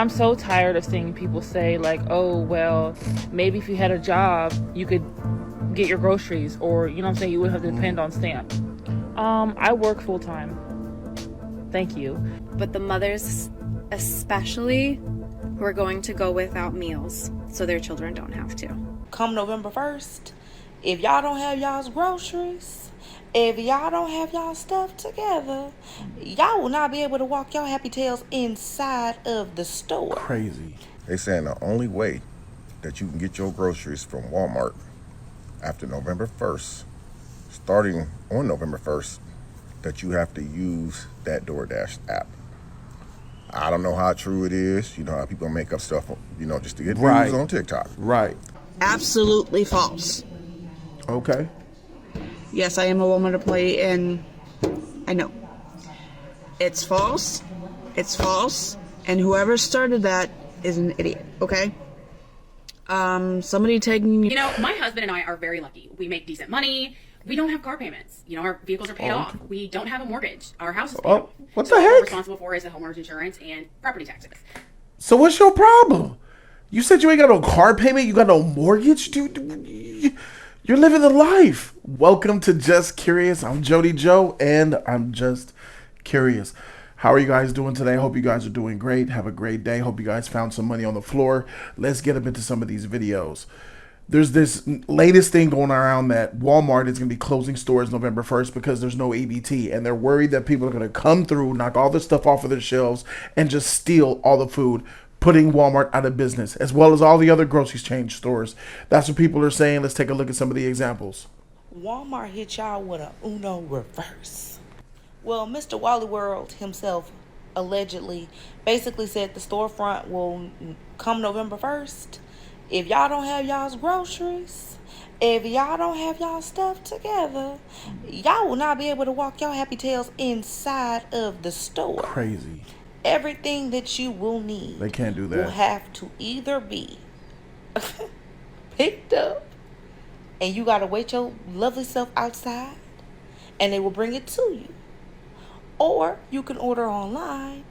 I'm so tired of seeing people say like, oh, well, maybe if you had a job, you could get your groceries, or, you know what I'm saying, you wouldn't have to depend on SNAP. I work full time. Thank you. But the mothers, especially, who are going to go without meals so their children don't have to. Come November 1st, if y'all don't have y'all's groceries, if y'all don't have y'all stuff together, y'all will not be able to walk y'all happy tails inside of the store. Crazy. They saying the only way that you can get your groceries from Walmart after November 1st, starting on November 1st, that you have to use that DoorDash app. I don't know how true it is. You know how people make up stuff, you know, just to get views on TikTok. Right. Absolutely false. Okay. Yes, I am a woman to play, and I know. It's false. It's false. And whoever started that is an idiot, okay? Somebody taking... You know, my husband and I are very lucky. We make decent money. We don't have car payments. You know, our vehicles are paid off. We don't have a mortgage. Our house is paid off. What so the what we're heck? responsible for is the homeowner's insurance and property taxes. So what's your problem? You said you ain't got no car payment. You got no mortgage, dude. You're living the life. Welcome to Just Curious. I'm Jody Joe, and I'm just curious. How are you guys doing today? I hope you guys are doing great. Have a great day. Hope you guys found some money on the floor. Let's get up into some of these videos. There's this latest thing going around that Walmart is going to be closing stores November 1st because there's no EBT. And they're worried that people are going to come through, knock all the stuff off of their shelves, and just steal all the food, putting Walmart out of business, as well as all the other grocery chain stores. That's what people are saying. Let's take a look at some of the examples. Walmart hit y'all with a Uno reverse. Well, Mr. Wally World himself allegedly basically said the storefront will come November 1st. If y'all don't have y'all's groceries, if y'all don't have y'all stuff together, y'all will not be able to walk y'all happy tails inside of the store. Crazy. Everything that you will need, They can't do that. will have to either be picked up, and you gotta wait your lovely self outside, and they will bring it to you. Or you can order online.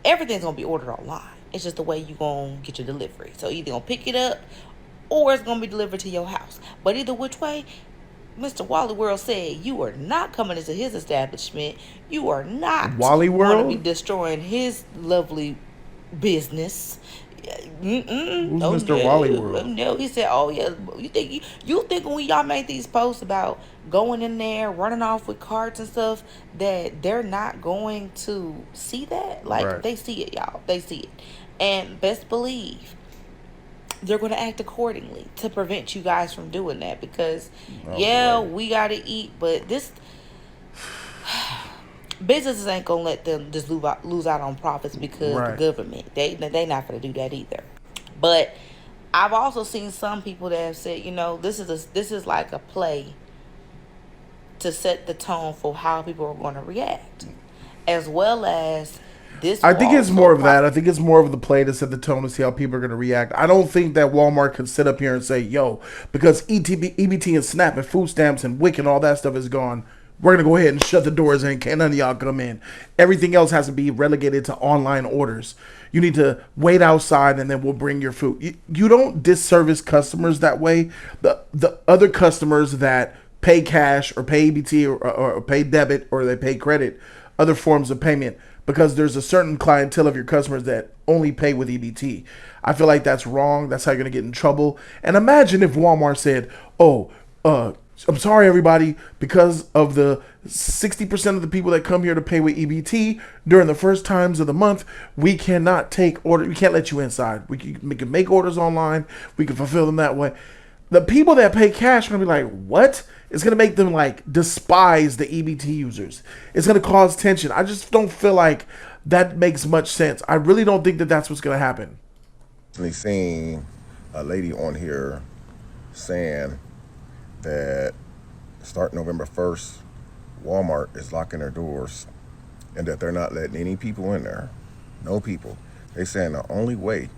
Everything's gonna be ordered online. It's just the way you gonna get your delivery. So either gonna pick it up, or it's gonna be delivered to your house. But either which way, Mr. Wally World said you are not coming into his establishment. You are not Wally going World? to be destroying his lovely business. Who's Mr. Wally World? No, he said, "Oh yeah, you think when y'all make these posts about going in there, running off with carts and stuff, that they're not going to see that? Like Right. They see it, y'all. They see it, and best believe they're going to act accordingly to prevent you guys from doing that. Because we got to eat, but this." Businesses ain't gonna let them just lose out on profits because the government, they not gonna do that either. But I've also seen some people that have said, you know, this is like a play to set the tone for how people are going to react, as well as this. I think it's more of that. I think it's more of the play to set the tone to see how people are going to react. I don't think that Walmart could sit up here and say, yo, because EBT and SNAP and food stamps and WIC and all that stuff is gone, we're going to go ahead and shut the doors and can't none of y'all come in. Everything else has to be relegated to online orders. You need to wait outside and then we'll bring your food. You don't disservice customers that way. The other customers that pay cash or pay EBT or pay debit or they pay credit, other forms of payment, because there's a certain clientele of your customers that only pay with EBT. I feel like that's wrong. That's how you're going to get in trouble. And imagine if Walmart said, I'm sorry, everybody, because of the 60% of the people that come here to pay with EBT during the first times of the month, we cannot take order. We can't let you inside. We can make orders online. We can fulfill them that way. The people that pay cash are going to be like, what? It's going to make them like despise the EBT users. It's going to cause tension. I just don't feel like that makes much sense. I really don't think that that's what's going to happen. I've seen a lady on here saying that starting November 1st, Walmart is locking their doors and that they're not letting any people in there. No people. They saying the only way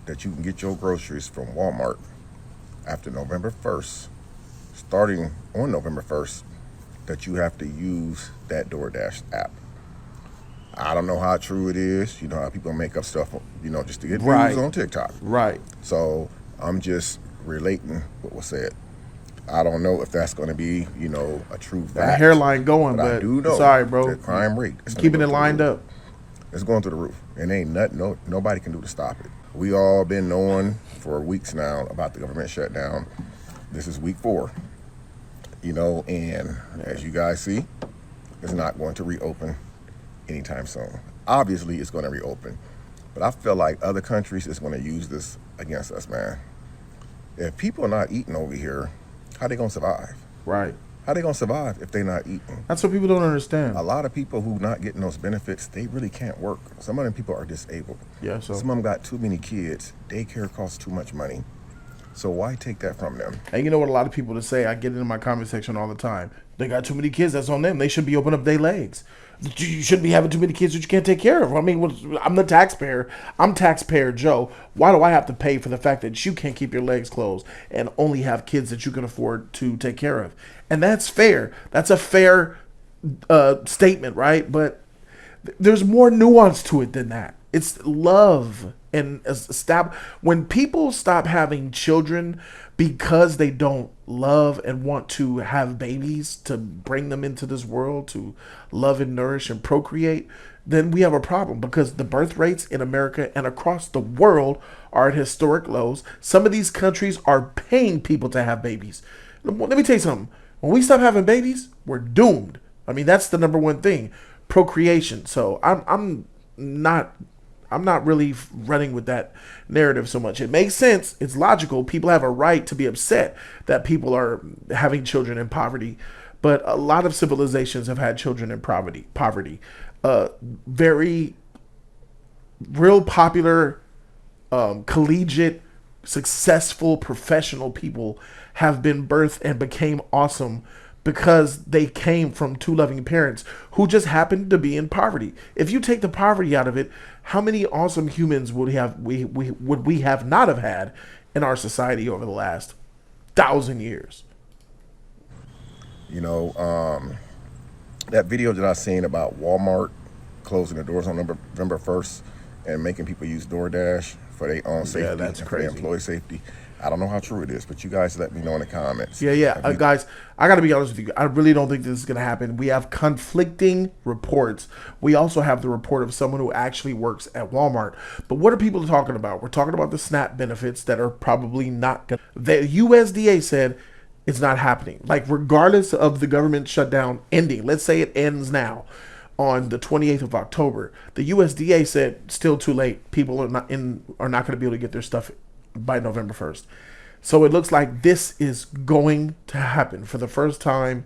that you can get your groceries from Walmart after November 1st, starting on November 1st, that you have to use that DoorDash app. I don't know how true it is. You know how people make up stuff, just to get Right. views on TikTok. Right. So I'm just relating what was said. I don't know if that's going to be, a true fact. That hairline going, I but do know sorry, bro. the crime rate is Keeping gonna it go lined through the up. roof. It's going through the roof. And ain't nothing, nobody can do to stop it. We all been knowing for weeks now about the government shutdown. This is week 4. And as you guys see, it's not going to reopen anytime soon. Obviously, it's going to reopen. But I feel like other countries is going to use this against us, man. If people are not eating over here, how they going to survive? Right. How they going to survive if they're not eating? That's what people don't understand. A lot of people who not getting those benefits, they really can't work. Some of them people are disabled. Yeah, so. Some of them got too many kids. Daycare costs too much money. So why take that from them? And you know what a lot of people to say, I get it in my comment section all the time. They got too many kids, that's on them. They should be opening up their legs. You shouldn't be having too many kids that you can't take care of. I mean, I'm the taxpayer. I'm taxpayer Joe. Why do I have to pay for the fact that you can't keep your legs closed and only have kids that you can afford to take care of? And that's fair. That's a fair statement, right? But there's more nuance to it than that. It's love and when people stop having children because they don't love and want to have babies to bring them into this world to love and nourish and procreate, then we have a problem, because the birth rates in America and across the world are at historic lows. Some of these countries are paying people to have babies. Let me tell you something. When we stop having babies, we're doomed. I mean, that's the number one thing, procreation. So I'm not really running with that narrative so much. It makes sense. It's logical. People have a right to be upset that people are having children in poverty. But a lot of civilizations have had children in poverty. Very real popular, collegiate, successful, professional people have been birthed and became awesome because they came from two loving parents who just happened to be in poverty. If you take the poverty out of it, how many awesome humans would we have not have had in our society over the last 1,000 years? That video that I seen about Walmart closing the doors on November 1st and making people use DoorDash for their own safety, that's and for crazy. their employee safety. I don't know how true it is, but you guys let me know in the comments. Guys, I got to be honest with you. I really don't think this is going to happen. We have conflicting reports. We also have the report of someone who actually works at Walmart. But what are people talking about? We're talking about the SNAP benefits that are probably not going to. The USDA said it's not happening. Like, regardless of the government shutdown ending, let's say it ends now on the 28th of October, the USDA said still too late. People are not going to be able to get their stuff by November 1st. So it looks like this is going to happen for the first time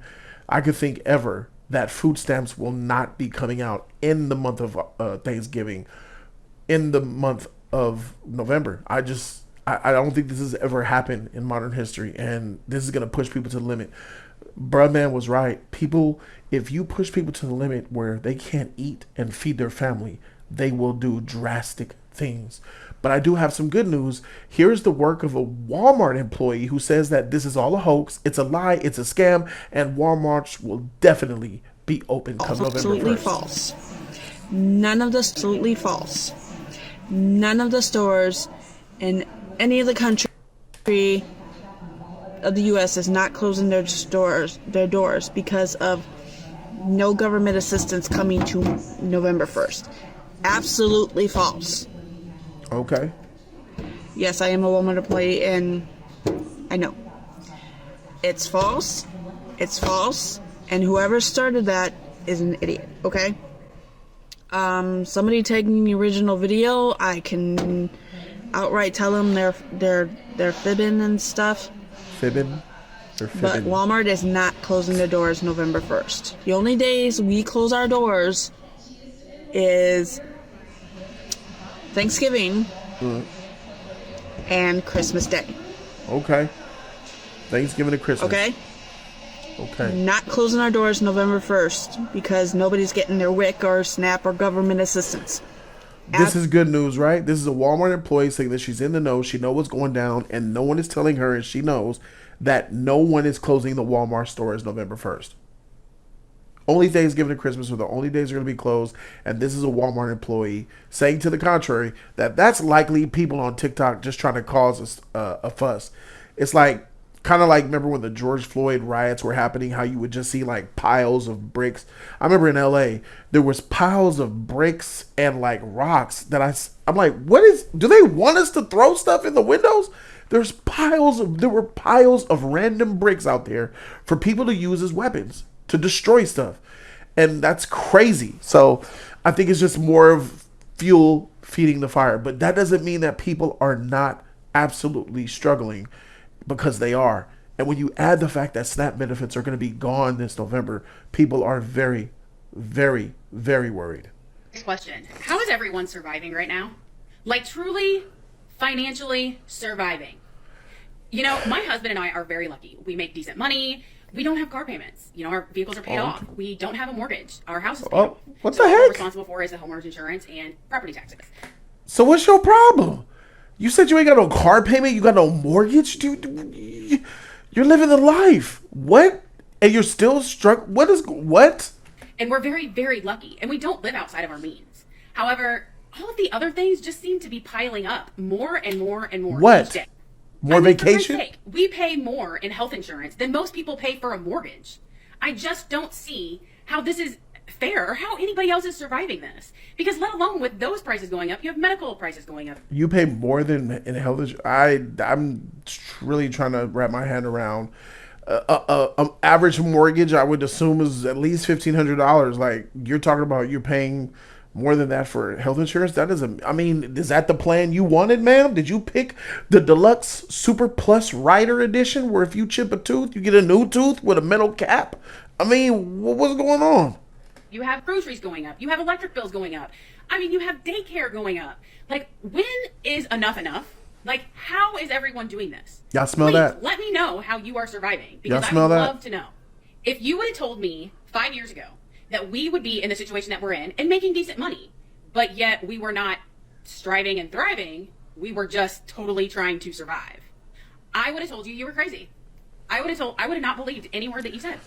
I could think ever, that food stamps will not be coming out in the month of Thanksgiving, in the month of November. I don't think this has ever happened in modern history, and this is going to push people to the limit. Bruh man was right. People, if you push people to the limit where they can't eat and feed their family, they will do drastic things. But I do have some good news. Here's the work of a Walmart employee who says that this is all a hoax, it's a lie, it's a scam, and Walmart will definitely be open come November 1st. Absolutely false. None of the absolutely false. None of the stores in any of the country of the U.S. is not closing their doors because of no government assistance coming to November 1st. Absolutely false. Okay. Yes, I am a Wal-Mart employee, and I know. It's false. It's false. And whoever started that is an idiot, okay? Somebody taking the original video, I can outright tell them they're fibbing and stuff. Fibbing? They're But fibbing. Walmart is not closing their doors November 1st. The only days we close our doors is Thanksgiving and Christmas Day. Okay. Thanksgiving and Christmas. Okay? Okay. Not closing our doors November 1st because nobody's getting their WIC or SNAP or government assistance. This is good news, right? This is a Walmart employee saying that she's in the know. She knows what's going down, and no one is telling her, and she knows that no one is closing the Walmart stores November 1st. Only Thanksgiving and Christmas are the only days they're going to be closed. And this is a Walmart employee saying to the contrary that that's likely people on TikTok just trying to cause a fuss. It's like kind of like, remember when the George Floyd riots were happening, how you would just see like piles of bricks. I remember in LA there was piles of bricks and like rocks that I'm like, do they want us to throw stuff in the windows? There were piles of random bricks out there for people to use as weapons to destroy stuff, and that's crazy. So I think it's just more of fuel feeding the fire, but that doesn't mean that people are not absolutely struggling, because they are. And when you add the fact that SNAP benefits are going to be gone this November, people are very, very, very worried. Next question. How is everyone surviving right now? Like, truly, financially surviving. You know, my husband and I are very lucky. We make decent money. We don't have car payments. You know, our vehicles are paid off. We don't have a mortgage. Our house is paid off. What So the what we're heck? responsible for is the homeowner's insurance and property taxes. So what's your problem? You said you ain't got no car payment. You got no mortgage, dude. You're living the life. What? And you're still struck. What? And we're very, very lucky. And we don't live outside of our means. However, all of the other things just seem to be piling up more and more and more What? each day. More I mean, for vacation? Christ's sake, we pay more in health insurance than most people pay for a mortgage. I just don't see how this is fair or how anybody else is surviving this. Because let alone with those prices going up, you have medical prices going up. You pay more than in health insurance. I'm really trying to wrap my hand around. Average mortgage, I would assume, is at least $1,500. Like, you're talking about you're paying more than that for health insurance. That doesn't. I mean, is that the plan you wanted, ma'am? Did you pick the deluxe super plus rider edition, where if you chip a tooth, you get a new tooth with a metal cap? I mean, what's going on? You have groceries going up. You have electric bills going up. I mean, you have daycare going up. Like, when is enough enough? Like, how is everyone doing this? Y'all smell Please, that? let me know how you are surviving. Because Y'all I smell would that? love to know. If you would have told me 5 years ago that we would be in the situation that we're in and making decent money, but yet we were not striving and thriving, we were just totally trying to survive, I would have told you were crazy. I would have not believed any word that you said.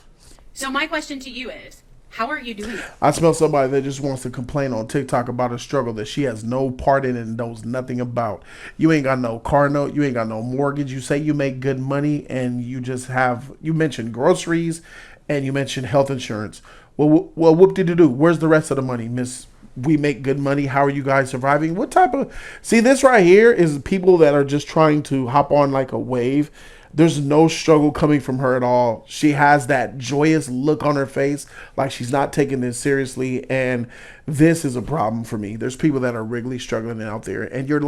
So my question to you is, how are you doing it? I smell somebody that just wants to complain on TikTok about a struggle that she has no part in and knows nothing about. You ain't got no car note. You ain't got no mortgage. You say you make good money, and you mentioned groceries and you mentioned health insurance. Well, whoop-de-doo-doo. Where's the rest of the money, Miss? We make good money. How are you guys surviving? What type of... See, this right here is people that are just trying to hop on like a wave. There's no struggle coming from her at all. She has that joyous look on her face, like she's not taking this seriously, and this is a problem for me. There's people that are really struggling out there, and you're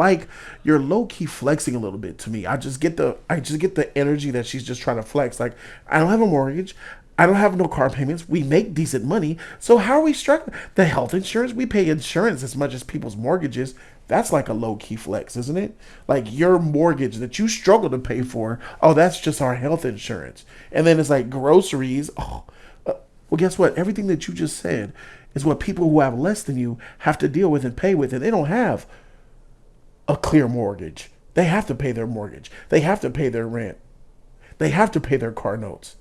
low-key flexing a little bit to me. I just get the energy that she's just trying to flex. Like, I don't have a mortgage. I don't have no car payments. We make decent money. So how are we struggling? The health insurance, we pay insurance as much as people's mortgages. That's like a low-key flex, isn't it? Like, your mortgage that you struggle to pay for, oh, that's just our health insurance. And then it's like groceries. Oh, well, guess what? Everything that you just said is what people who have less than you have to deal with and pay with. And they don't have a clear mortgage. They have to pay their mortgage. They have to pay their rent. They have to pay their car notes.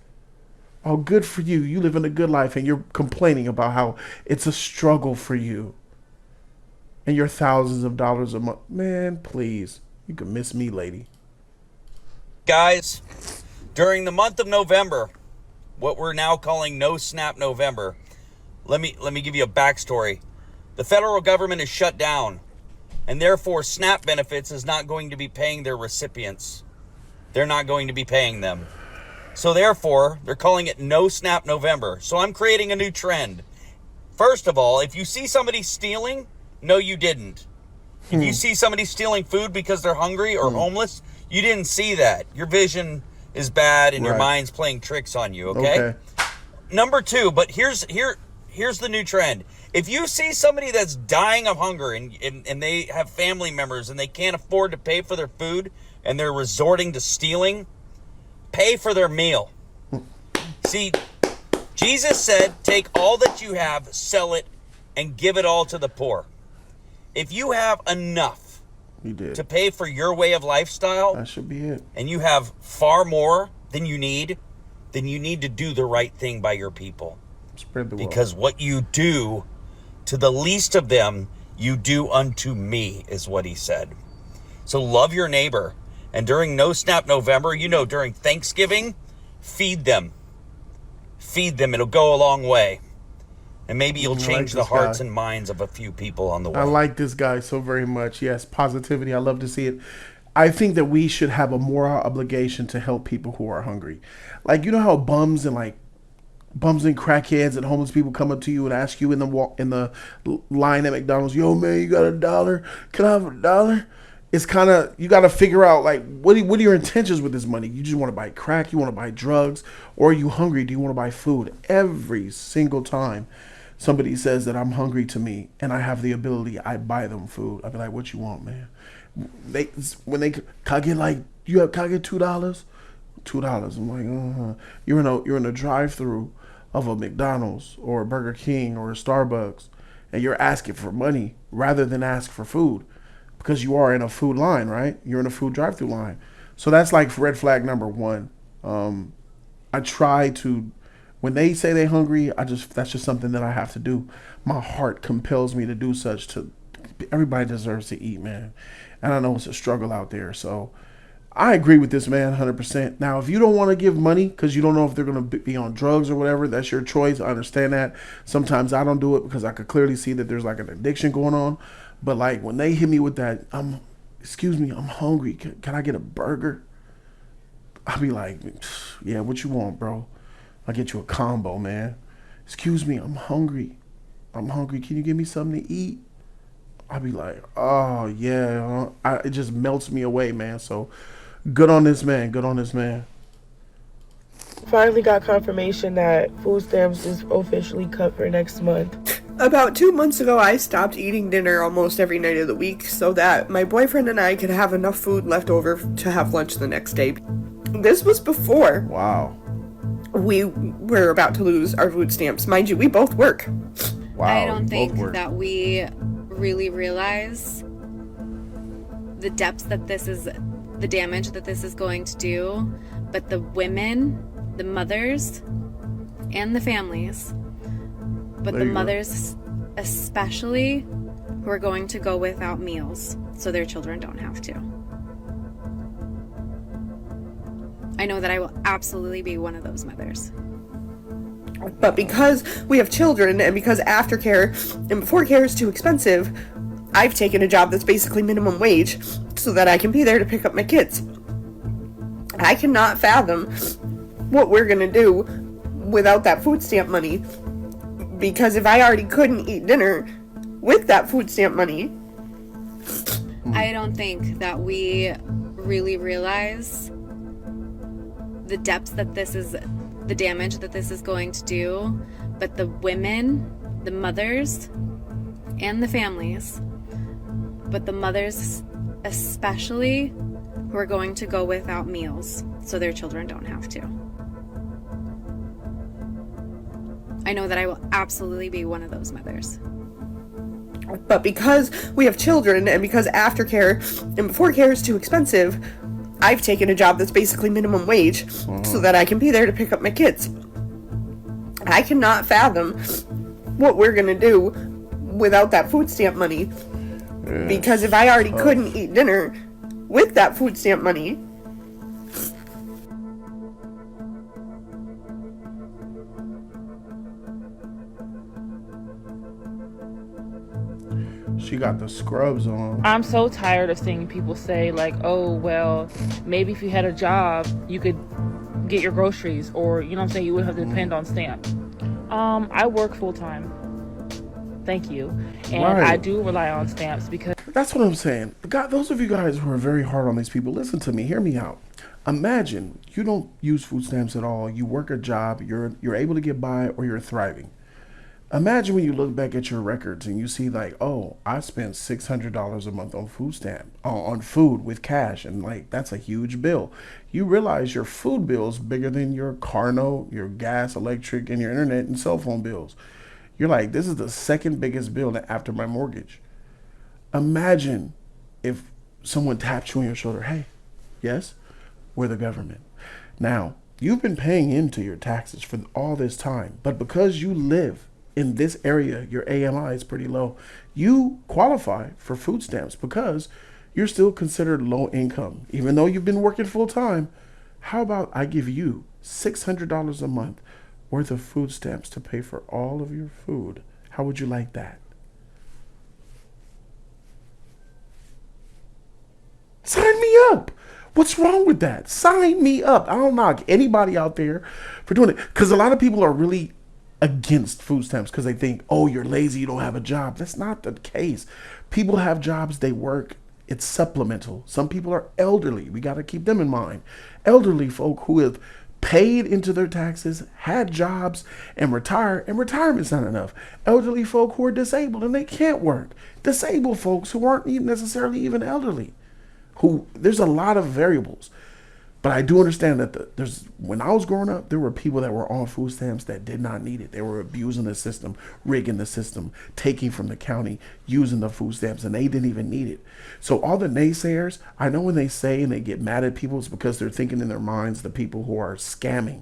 Oh, good for you. You live in a good life, and you're complaining about how it's a struggle for you. And you're thousands of dollars a month. Man, please. You can miss me, lady. Guys, during the month of November, what we're now calling No Snap November, let me give you a backstory. The federal government is shut down, and therefore SNAP benefits is not going to be paying their recipients. They're not going to be paying them. So therefore, they're calling it No Snap November. So I'm creating a new trend. First of all, if you see somebody stealing, no, you didn't. If you see somebody stealing food because they're hungry or homeless, you didn't see that. Your vision is bad and your mind's playing tricks on you, okay? Number two, but here's the new trend. If you see somebody that's dying of hunger and they have family members and they can't afford to pay for their food and they're resorting to stealing, pay for their meal. See, Jesus said, take all that you have, sell it, and give it all to the poor. If you have enough to pay for your way of lifestyle, that should be it, and you have far more than you need, then you need to do the right thing by your people. Spread the word. Because what you do to the least of them, you do unto me, is what he said. So love your neighbor. And during No Snap November, during Thanksgiving, feed them. Feed them. It'll go a long way. And maybe you'll change the hearts and minds of a few people on the way. I like this guy so very much. Yes, positivity. I love to see it. I think that we should have a moral obligation to help people who are hungry. Like, you know how bums and crackheads and homeless people come up to you and ask you in the line at McDonald's, yo man, you got $1? Can I have $1? It's kind of, you got to figure out, like, what are your intentions with this money? You just want to buy crack, you want to buy drugs, or are you hungry? Do you want to buy food? Every single time somebody says that I'm hungry to me and I have the ability, I buy them food. I'd be like, what you want, man? Can I get $2? $2. I'm like, You're in a drive-through of a McDonald's or a Burger King or a Starbucks, and you're asking for money rather than ask for food. Because you are in a food line, right? You're in a food drive-through line. So that's like red flag number one. I try to, when they say they're hungry, that's just something that I have to do. My heart compels me to do such. Everybody deserves to eat, man. And I know it's a struggle out there. So I agree with this man 100%. Now, if you don't want to give money because you don't know if they're going to be on drugs or whatever, that's your choice. I understand that. Sometimes I don't do it because I could clearly see that there's like an addiction going on. But like when they hit me with that, excuse me, I'm hungry. Can I get a burger? I'll be like, yeah, what you want, bro? I'll get you a combo, man. Excuse me, I'm hungry. Can you give me something to eat? I'll be like, oh yeah. It just melts me away, man. So good on this man. Finally got confirmation that food stamps is officially cut for next month. About 2 months ago, I stopped eating dinner almost every night of the week so that my boyfriend and I could have enough food left over to have lunch the next day. This was before we were about to lose our food stamps. Mind you, we both work. Wow. I don't think that we really realize the depths that this is, the damage that this is going to do, but the women, the mothers, and the families, but the mothers especially, who are going to go without meals so their children don't have to. I know that I will absolutely be one of those mothers. But because we have children and because aftercare and before care is too expensive, I've taken a job that's basically minimum wage so that I can be there to pick up my kids. I cannot fathom what we're going to do without that food stamp money. Because if I already couldn't eat dinner with that food stamp money... I don't think that we really realize the depths that this is, the damage that this is going to do, but the women, the mothers, and the families, but the mothers especially, who are going to go without meals so their children don't have to. I know that I will absolutely be one of those mothers. But because we have children and because aftercare and before care is too expensive, I've taken a job that's basically minimum wage so that I can be there to pick up my kids. I cannot fathom what we're going to do without that food stamp money. Because if I already couldn't eat dinner with that food stamp money... She got the scrubs on. I'm so tired of seeing people say like, oh, well, maybe if you had a job, you could get your groceries, or, you know what I'm saying, you wouldn't have to depend on stamps. I work full time. Thank you. And I do rely on stamps because... That's what I'm saying. God, those of you guys who are very hard on these people, listen to me. Hear me out. Imagine you don't use food stamps at all. You work a job. You're able to get by, or you're thriving. Imagine when you look back at your records and you see like, oh, I spent $600 a month on on food with cash, and like that's a huge bill. You realize your food bill is bigger than your car note, your gas, electric, and your internet and cell phone bills. You're like, this is the second biggest bill after my mortgage. Imagine if someone tapped you on your shoulder. Hey, yes, we're the government. Now, You've been paying into your taxes for all this time, but because you live in this area, your AMI is pretty low. You qualify for food stamps because you're still considered low income, even though you've been working full time. How about I give you $600 a month worth of food stamps to pay for all of your food? How would you like that? Sign me up. What's wrong with that? Sign me up. I don't knock anybody out there for doing it, because a lot of people are really against food stamps because they think, oh, you're lazy, you don't have a job. That's not the case. People have jobs, they work. It's supplemental. Some people are elderly. We got to keep them in mind. Elderly folk who have paid into their taxes, had jobs, and retire, and retirement's not enough. Elderly folk who are disabled and they can't work. Disabled folks who aren't even necessarily even elderly. There's a lot of variables. But I do understand that when I was growing up, there were people that were on food stamps that did not need it. They were abusing the system, rigging the system, taking from the county, using the food stamps, and they didn't even need it. So all the naysayers, I know when they say and they get mad at people, it's because they're thinking in their minds the people who are scamming.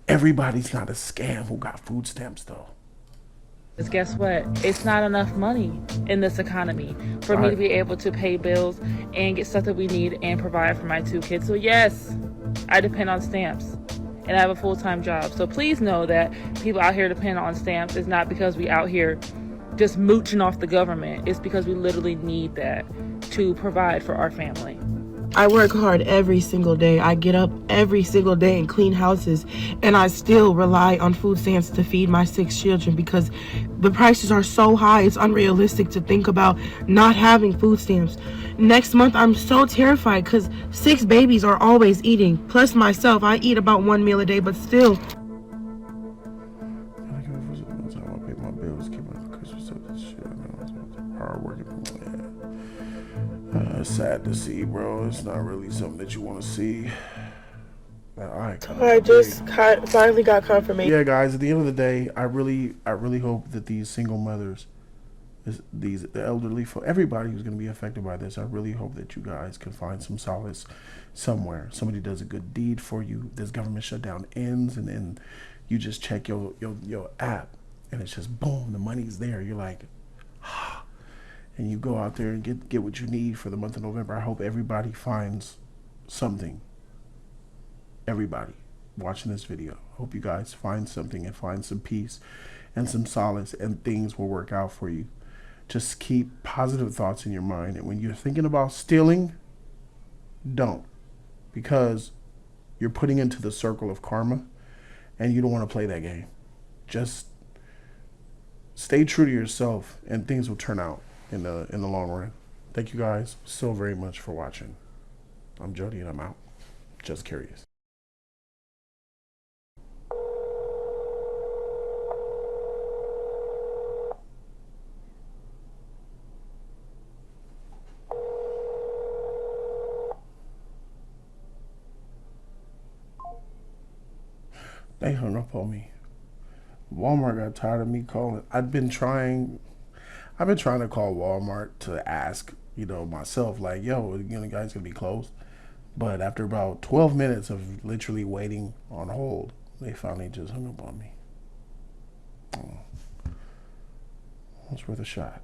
Everybody's not a scam who got food stamps, though. Because guess what? It's not enough money in this economy for me to be able to pay bills and get stuff that we need and provide for my 2 kids. So yes, I depend on stamps and I have a full-time job. So please know that people out here depend on stamps. It's not because we out here just mooching off the government. It's because we literally need that to provide for our family. I work hard every single day. I get up every single day and clean houses, and I still rely on food stamps to feed my 6 children because the prices are so high. It's unrealistic to think about not having food stamps. Next month, I'm so terrified because 6 babies are always eating. Plus myself, I eat about 1 meal a day, but still. It's sad to see, bro. It's not really something that you want to see. I just finally got confirmation. Yeah, guys. At the end of the day, I really hope that these single mothers, the elderly, everybody who's going to be affected by this, I really hope that you guys can find some solace somewhere. Somebody does a good deed for you. This government shutdown ends, and then you just check your app, and it's just boom, the money's there. You're like, and you go out there and get what you need for the month of November. I hope everybody finds something. Everybody watching this video, hope you guys find something and find some peace and some solace, and things will work out for you. Just keep positive thoughts in your mind, and when you're thinking about stealing, don't, because you're putting into the circle of karma, and you don't want to play that game. Just stay true to yourself, and things will turn out in the long run. Thank you guys so very much for watching. I'm Jody, and I'm out. Just curious. They hung up on me. Walmart got tired of me calling. I've been trying to call Walmart to ask, myself, like, yo, guys gonna be closed. But after about 12 minutes of literally waiting on hold, they finally just hung up on me. Oh, it's worth a shot.